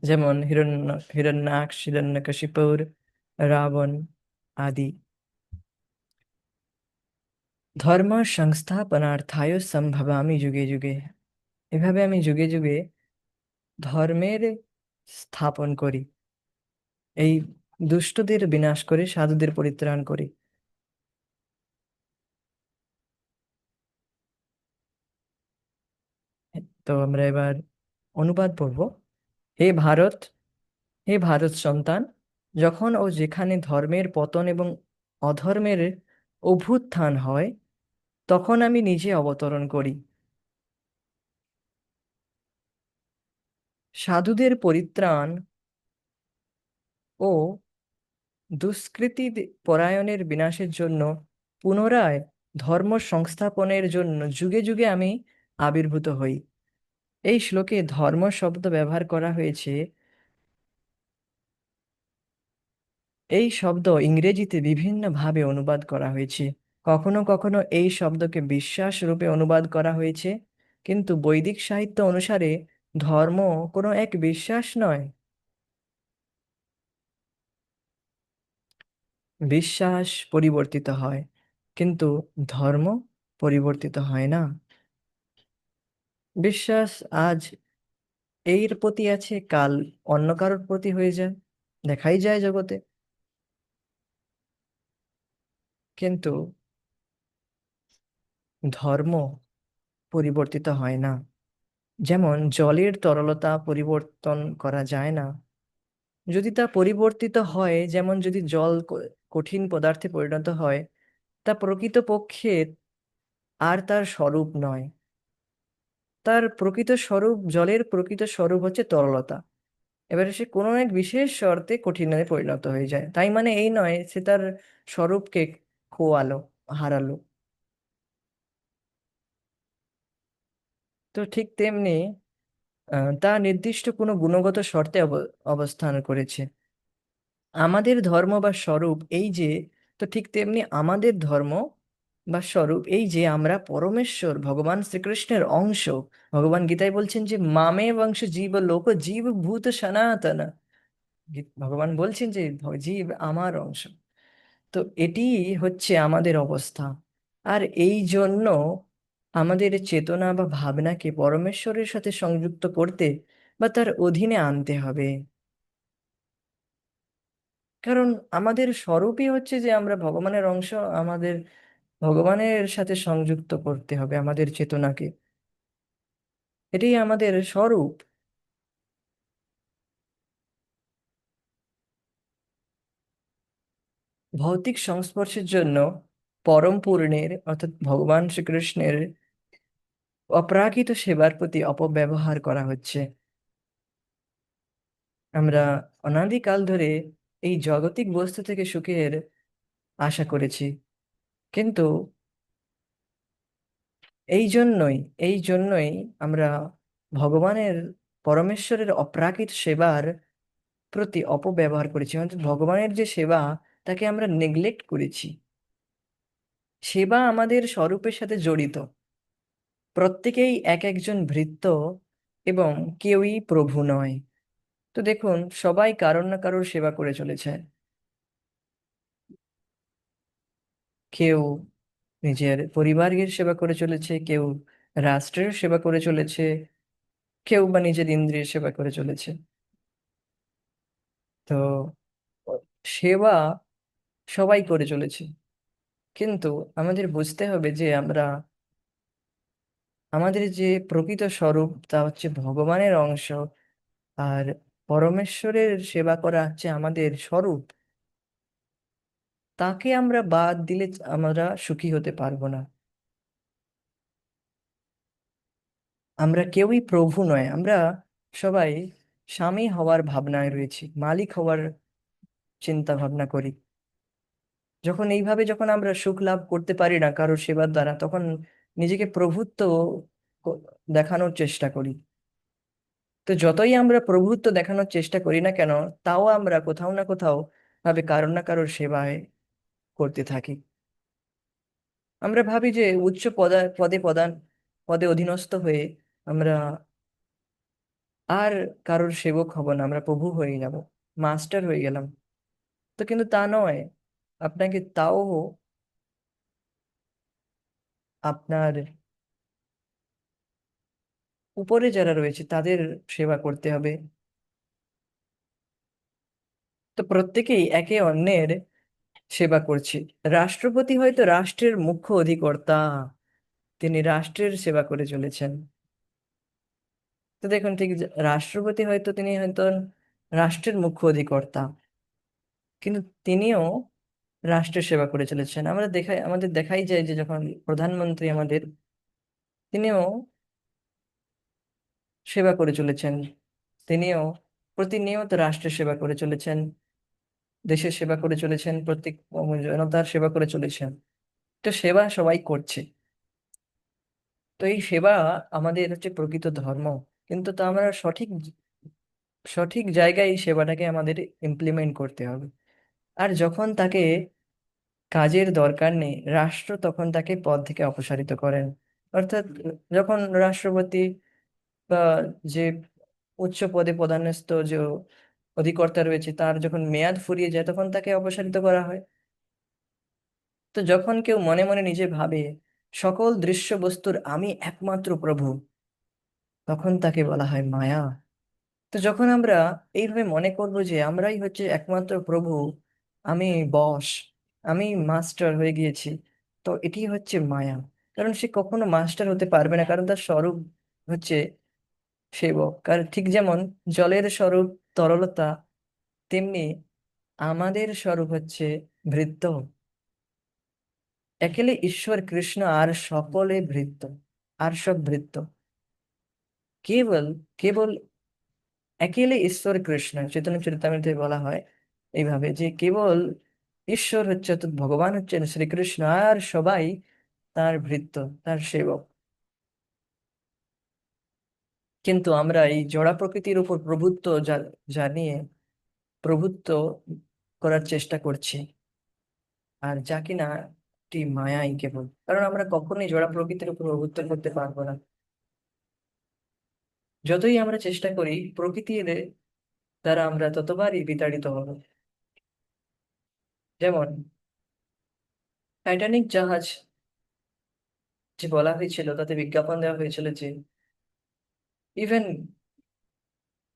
যেমন হিরণ্যাক্ষ, হিরণ্যকশিপুর, রাবণ আদি। ধর্ম সংস্থাপনার্থায় সম্ভবামি যুগে যুগে, এভাবে আমি যুগে যুগে ধর্মের স্থাপন করি, এই দুষ্টদের বিনাশ করে সাধুদের পরিত্রাণ করি। তো আমরা এবার অনুবাদ পড়ব। হে ভারত, হে ভারত সন্তান, যখন ও যেখানে ধর্মের পতন এবং অধর্মের অভ্যুত্থান হয়, তখন আমি নিজে অবতরণ করি, সাধুদের পরিত্রাণ ও দুষ্কৃতী পরায়ণের বিনাশের জন্য, পুনরায় ধর্ম সংস্থাপনের জন্য যুগে যুগে আমি আবির্ভূত হই। এই শ্লোকে ধর্ম শব্দ ব্যবহার করা হয়েছে। এই শব্দ ইংরেজিতে বিভিন্নভাবে অনুবাদ করা হয়েছে। কখনো কখনো এই শব্দকে বিশ্বাস রূপে অনুবাদ করা হয়েছে, কিন্তু বৈদিক সাহিত্য অনুসারে ধর্ম কোনো এক বিশ্বাস নয়। বিশ্বাস পরিবর্তিত হয়, কিন্তু ধর্ম পরিবর্তিত হয় না। বিশ্বাস আজ এর প্রতি আছে, কাল অন্য কারোর প্রতি হয়ে যায়, দেখাই যায় জগতে। কিন্তু ধর্ম পরিবর্তিত হয় না। যেমন জলের তরলতা পরিবর্তন করা যায় না, যদি তা পরিবর্তিত হয়, যেমন যদি জল কঠিন পদার্থে পরিণত হয়, তা প্রকৃতপক্ষে আর তার স্বরূপ নয়। তার প্রকৃত স্বরূপ, জলের প্রকৃত স্বরূপ হচ্ছে তরলতা। এবারে সে কোনো এক বিশেষ শর্তে কঠিনে পরিণত হয়ে যায়, তাই মানে এই নয় সে তার স্বরূপকে খোয়ালো, হারালো। তো ঠিক তেমনি তা নির্দিষ্ট কোনো গুণগত শর্তে অবস্থান করেছে। আমাদের ধর্ম বা স্বরূপ এই যে, তো ঠিক তেমনি আমাদের ধর্ম বা স্বরূপ এই যে আমরা পরমেশ্বর ভগবান শ্রীকৃষ্ণের অংশ। ভগবান গীতায় বলছেন যে মামে বংশ জীব লোক জীব ভূত সনাতন। ভগবান বলছেন যে জীব আমার অংশ। তো এটি হচ্ছে আমাদের অবস্থা। আর এই জন্য আমাদের চেতনা বা ভাবনাকে পরমেশ্বরের সাথে সংযুক্ত করতে বা তার অধীনে আনতে হবে। কারণ আমাদের স্বরূপই হচ্ছে যে আমরা ভগবানের অংশ। আমাদের ভগবানের সাথে সংযুক্ত করতে হবে আমাদের চেতনাকে। এটাই আমাদের স্বরূপ। ভৌতিক সংস্পর্শের জন্য পরম পূর্ণের অর্থাৎ ভগবান শ্রীকৃষ্ণের অপ্রাকৃত সেবার প্রতি অপব্যবহার করা হচ্ছে। আমরা অনাদিকাল ধরে এই জাগতিক বস্তু থেকে সুখের আশা করেছি, কিন্তু এই জন্যই এই জন্যই আমরা ভগবানের পরমেশ্বরের অপ্রাকৃত সেবার প্রতি অপব্যবহার করেছি, অর্থাৎ ভগবানের যে সেবা তাকে আমরা নেগলেক্ট করেছি। সেবা আমাদের স্বরূপের সাথে জড়িত। প্রত্যেকেই এক একজন ভৃত্য এবং কেউই প্রভু নয়। তো দেখুন, সবাই কারোর না কারোর সেবা করে চলেছে। কেউ নিজের পরিবারের সেবা করে চলেছে, কেউ রাষ্ট্রের সেবা করে চলেছে, কেউ বা নিজের ইন্দ্রিয়ের সেবা করে চলেছে। তো সেবা সবাই করে চলেছে, কিন্তু আমাদের বুঝতে হবে যে আমরা আমাদের যে প্রকৃত স্বরূপ তা হচ্ছে ভগবানের অংশ। আর পরমেশ্বরের সেবা করা হচ্ছে আমাদের স্বরূপ। তাকে আমরা বাদ দিলে আমরা সুখী হতে পারবো না। আমরা কেউই প্রভু নয়। আমরা সবাই স্বামী হওয়ার ভাবনায় রয়েছি, মালিক হওয়ার চিন্তা ভাবনা করি। যখন আমরা সুখ লাভ করতে পারি না কারোর সেবার দ্বারা, তখন নিজেকে প্রভুত্ব ক- দেখানোর চেষ্টা করি। তো যতই আমরা প্রভুত্ব দেখানোর চেষ্টা করি না কেন, তাও আমরা কোথাও না কোথাও ভাবে কারোর না কারোর সেবায় করতে থাকি। আমরা ভাবি যে উচ্চ পদে অধীনস্থ হয়ে আমরা আর কারোর সেবক হব না, আমরা প্রভু হয়ে যাব, মাস্টার হয়ে গেলাম। তো কিন্তু তা নয়। আপনাকে তাও আপনার উপরে যারা রয়েছে তাদের সেবা করতে হবে। তো প্রত্যেকেই একে অন্যের সেবা করছে। রাষ্ট্রপতি হয়তো রাষ্ট্রের মুখ্য অধিকর্তা, তিনি রাষ্ট্রের সেবা করে চলেছেন। তো দেখুন, ঠিক রাষ্ট্রপতি হয়তো তিনি হয়তো রাষ্ট্রের মুখ্য অধিকর্তা, কিন্তু তিনিও রাষ্ট্রের সেবা করে চলেছেন। আমাদের দেখাই যায় যে যখন প্রধানমন্ত্রী আমাদের, তিনিও সেবা করে চলেছেন। তিনিও প্রতিনিয়ত রাষ্ট্রের সেবা করে চলেছেন, দেশের সেবা করে চলেছেন, প্রত্যেক জনতার সেবা করে চলেছেন। তো সেবা সবাই করছে। তো এই সেবা আমাদের হচ্ছে প্রকৃত ধর্ম। কিন্তু তা আমরা সঠিক জায়গায় এই সেবাটাকে আমাদের ইমপ্লিমেন্ট করতে হবে। আর যখন তাকে কাজের দরকার নেই, রাষ্ট্র তখন তাকে পদ থেকে অপসারিত করেন। অর্থাৎ যখন রাষ্ট্রপতি বা যে উচ্চ পদে পদস্থ যে অধিকর্তা রয়েছে তার যখন মেয়াদ ফুরিয়ে যায়, তখন তাকে অপসারিত করা হয়। তো যখন কেউ মনে মনে নিজে ভাবে সকল দৃশ্য বস্তুর আমি একমাত্র প্রভু, তখন তাকে বলা হয় মায়া। তো যখন আমরা এইভাবে মনে করব যে আমরাই হচ্ছে একমাত্র প্রভু, আমি বশ, আমি মাস্টার হয়ে গিয়েছি, তো এটি হচ্ছে মায়া। কারণ সে কখনো মাস্টার হতে পারবে না, কারণ তার স্বরূপ হচ্ছে সেবক। আর ঠিক যেমন জলের স্বরূপ তরলতা, তেমনি আমাদের স্বরূপ হচ্ছে ভৃত্য। একেলে ঈশ্বর কৃষ্ণ আর সকলে ভৃত্য, আর সব ভৃত্য। কেবল কেবল একেলে ঈশ্বর কৃষ্ণ, চৈতন্য চরিতামৃতে বলা হয় এইভাবে যে কেবল ঈশ্বর হচ্ছে, অর্থাৎ ভগবান হচ্ছেন শ্রীকৃষ্ণ, আর সবাই তার ভৃত্য, তার সেবক। কিন্তু আমরা এই জড়া প্রকৃতির উপর প্রভুত্ব জানিয়ে প্রভুত্ব করার চেষ্টা করছি, আর যা কিনা একটি মায়াই কেবল। কারণ আমরা কখনোই জড়া প্রকৃতির উপর প্রভুত্ব করতে পারবো না। যতই আমরা চেষ্টা করি প্রকৃতির দ্বারা, আমরা ততবারই বিতাড়িত হব। যেমন টাইটানিক জাহাজ যে বলা হয়েছিল, তাতে বিজ্ঞাপন দেওয়া হয়েছিল যে ইভেন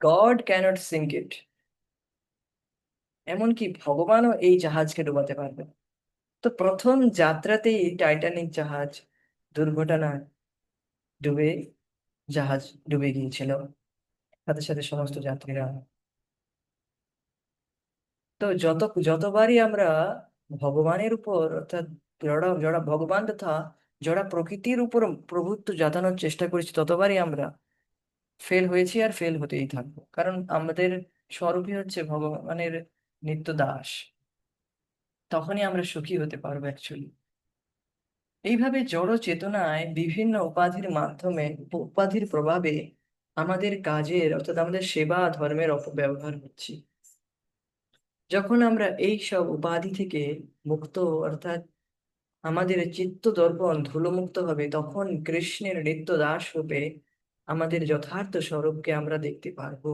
গড ক্যানট সিঙ্ক ইট, এমনকি ভগবানও এই জাহাজকে ডুবাতে পারবে না। তো প্রথম যাত্রাতেই টাইটানিক জাহাজ দুর্ঘটনায় ডুবে, জাহাজ ডুবে গিয়েছিল, সাথে সাথে সমস্ত যাত্রীরা। তো যতবারই আমরা ভগবানের উপর, অর্থাৎ জড়া জড়া ভগবান তথা জড়া প্রকৃতির উপর প্রভুত্ব জাতানোর চেষ্টা করেছি, ততবারই আমরা ফেল হয়েছি আর ফেল হতেই থাকবো। কারণ আমাদের স্বরূপই হচ্ছে ভগবানের নিত্য দাস। তখনই আমরা সুখী হতে পারবো অ্যাকচুয়ালি। এইভাবে জড় চেতনায় বিভিন্ন উপাধির মাধ্যমে, উপাধির প্রভাবে আমাদের কাজের, অর্থাৎ আমাদের সেবা ধর্মের অপব্যবহার হচ্ছে। যখন আমরা এই সব উপাধি থেকে মুক্ত, অর্থাৎ আমাদের চিত্ত দর্পণ ধুলোমুক্ত হবে, তখন কৃষ্ণের নিত্য দাস রূপে আমাদের যথার্থ স্বরূপকে আমরা দেখতে পারবো।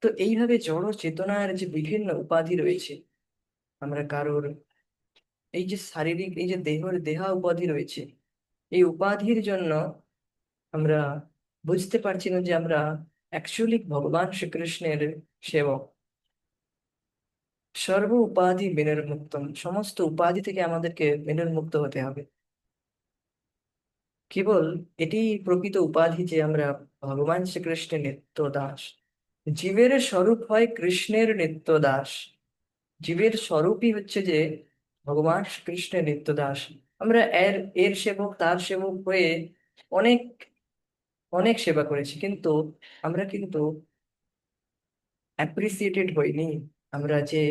তো এইভাবে জড় চেতনার যে বিভিন্ন উপাধি রয়েছে, আমরা কারোর এই যে শারীরিক, এই যে দেহা উপাধি রয়েছে, এই উপাধির জন্য আমরা বুঝতে পারছি না যে আমরা অ্যাকচুয়ালি ভগবান শ্রীকৃষ্ণের সেবক। সর্ব উপাধি বিনির্মুক্তম, সমস্ত উপাধি থেকে আমাদেরকে বিনির্মুক্ত হতে হবে। কেবল এটি প্রকৃত উপাধি যে আমরা ভগবান শ্রীকৃষ্ণের নিত্য দাস। জীবের স্বরূপ হয় কৃষ্ণের নিত্য দাস। জীবের স্বরূপই হচ্ছে যে ভগবান কৃষ্ণের নিত্য দাস। আমরা এর এর সেবক, তার সেবক হয়ে অনেক অনেক সেবা করেছি, কিন্তু আমরা কিন্তু অ্যাপ্রিসিয়েটেড হইনি। আমরা যে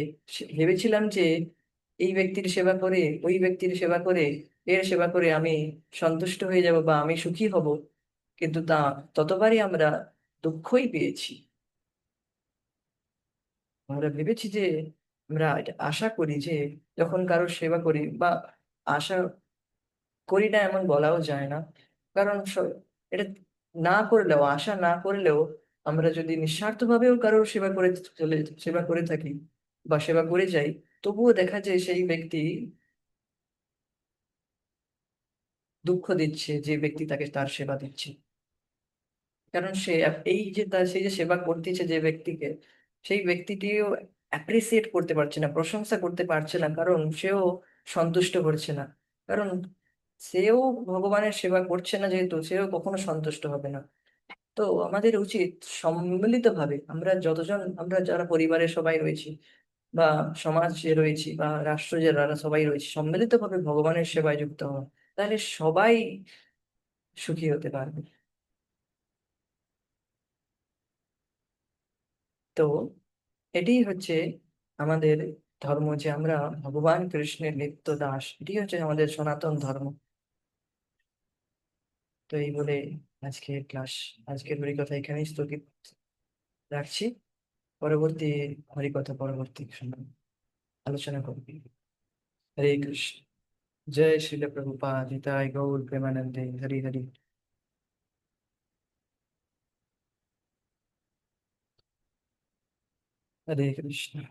ভেবেছিলাম যে এই ব্যক্তির সেবা করে, ওই ব্যক্তির সেবা করে, এর সেবা করে আমি সন্তুষ্ট হয়ে যাব বা আমি সুখী হব, কিন্তু ততবারই আমরা দুঃখই পেয়েছি। আমরা ভেবেছি যে, আমরা এটা আশা করি যে যখন কারোর সেবা করি, বা আশা করি না এমন বলাও যায় না, কারণ এটা না করলেও, আশা না করলেও, আমরা যদি নিঃস্বার্থভাবেও কারোর সেবা করে চলে, সেবা করে থাকি বা সেবা করে যাই, তবুও দেখা যায় সেই ব্যক্তি দুঃখ দিচ্ছে, যে ব্যক্তি তাকে তার সেবা দিচ্ছে। কারণ সে এই যে তার, সেই যে সেবা করতেছে যে ব্যক্তিকে, সেই ব্যক্তিটিও অ্যাপ্রিসিয়েট করতে পারছে না, প্রশংসা করতে পারছে না, কারণ সেও সন্তুষ্ট করছে না। কারণ সেও ভগবানের সেবা করছে না, যেহেতু সেও কখনো সন্তুষ্ট হবে না। তো আমাদের উচিত সম্মিলিতভাবে, আমরা যতজন, আমরা যারা পরিবারের সবাই রয়েছি বা সমাজে রয়েছি বা রাষ্ট্র যারা সবাই রয়েছে, সম্মিলিতভাবে ভগবানের সেবায় যুক্ত হওয়া। তাহলে সবাই সুখী হতে পারবে। তো এটি হচ্ছে আমাদের ধর্ম, যে আমরা ভগবান কৃষ্ণের নিত্য দাস। এটি হচ্ছে আমাদের সনাতন ধর্ম। তো এই বলে আজকের ক্লাস, আজকের হরিকথা এখানেই স্থগিত রাখছি। পরবর্তী হরিকথা পরবর্তী সময় আলোচনা করবি। হরে কৃষ্ণ। जय श्रील प्रभुपाद हिताय गौर प्रेमानंदे हरि हरि। हरे कृष्ण।